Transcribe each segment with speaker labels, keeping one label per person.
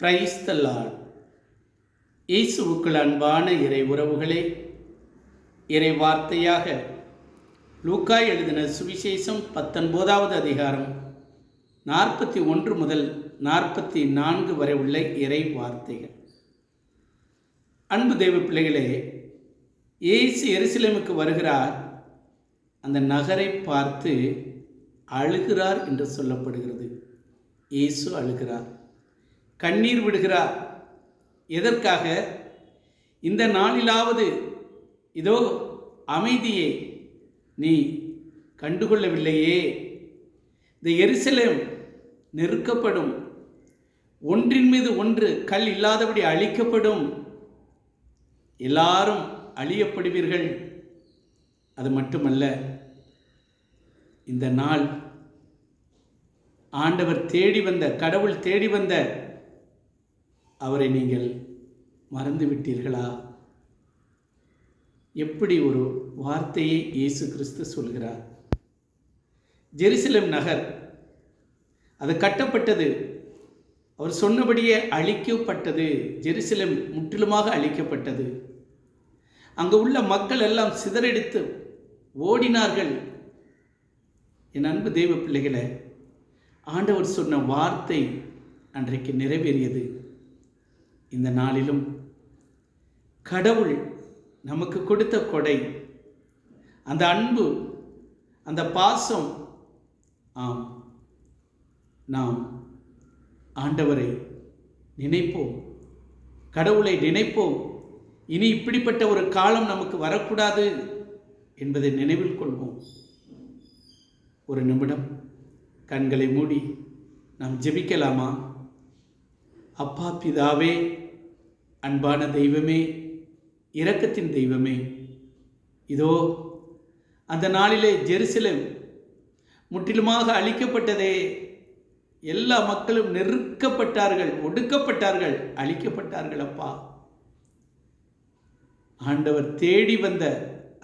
Speaker 1: Praise the Lord. இயேசுவுக்குள் அன்பான இறை உறவுகளே, இறை வார்த்தையாக லூக்கா எழுதின சுவிசேஷம் 19வது அதிகாரம் 41 முதல் 44 வரை உள்ள இறை வார்த்தைகள். அன்பு தெய்வ பிள்ளைகளே, இயேசு எருசலேமுக்கு வருகிறார். அந்த நகரை பார்த்து அழுகிறார் என்று சொல்லப்படுகிறது. இயேசு அழுகிறார், கண்ணீர் விடுகிறார். எதற்காக? இந்த நாளிலாவது இதோ அமைதியை நீ கண்டுகொள்ளவில்லையே. இந்த எருசலேம் நெருக்கப்படும், ஒன்றின் மீது ஒன்று கல் இல்லாதபடி அழிக்கப்படும், எல்லாரும் அழியப்படுவீர்கள். அது மட்டுமல்ல, இந்த நாள் ஆண்டவர் தேடி வந்த, கடவுள் தேடி வந்த அவரை நீங்கள் மறந்துவிட்டீர்களா? எப்படி ஒரு வார்த்தையை இயேசு கிறிஸ்து சொல்கிறார். ஜெருசலேம் நகர் அது கட்டப்பட்டது, அவர் சொன்னபடியே அழிக்கப்பட்டது. ஜெருசலேம் முற்றிலுமாக அழிக்கப்பட்டது. அங்கு உள்ள மக்கள் எல்லாம் சிதறடித்து ஓடினார்கள். என் அன்பு தெய்வ பிள்ளைகளை, ஆண்டவர் சொன்ன வார்த்தை அன்றைக்கு நிறைவேறியது. இந்த நாளிலும் கடவுள் நமக்கு கொடுத்த கொடை, அந்த அன்பு, அந்த பாசம். ஆம், நாம் ஆண்டவரை நினைப்போம், கடவுளை நினைப்போம். இனி இப்படிப்பட்ட ஒரு காலம் நமக்கு வரக்கூடாது என்பதை நினைவில் கொள்வோம். ஒரு நிமிடம் கண்களை மூடி நாம் ஜெபிக்கலாமா? அப்பா பிதாவே, அன்பான தெய்வமே, இரக்கத்தின் தெய்வமே, இதோ அந்த நாளிலே ஜெருசலேம் முற்றிலுமாக அழிக்கப்பட்டதே. எல்லா மக்களும் நெருக்கப்பட்டார்கள், ஒடுக்கப்பட்டார்கள், அழிக்கப்பட்டார்கள். அப்பா, ஆண்டவர் தேடி வந்த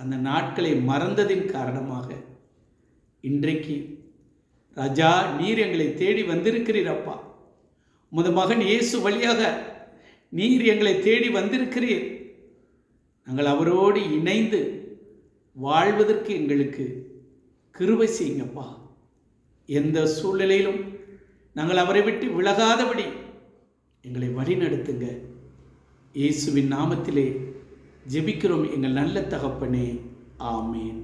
Speaker 1: அந்த நாட்களை மறந்ததின் காரணமாக இன்றைக்கு ராஜா, நீர் எங்களை தேடி வந்திருக்கிறீர். அப்பா, உமது மகன் இயேசு வழியாக நீர் எங்களை தேடி வந்திருக்கிறீர். நாங்கள் அவரோடு இணைந்து வாழ்வதற்கு எங்களுக்கு கிருபை செய்யுங்கப்பா. எந்த சூழ்நிலையிலும் நாங்கள் அவரை விட்டு விலகாதபடி எங்களை வழிநடத்துங்க. இயேசுவின் நாமத்திலே ஜெபிக்கிறோம் எங்கள் நல்ல தகப்பனே. ஆமேன்.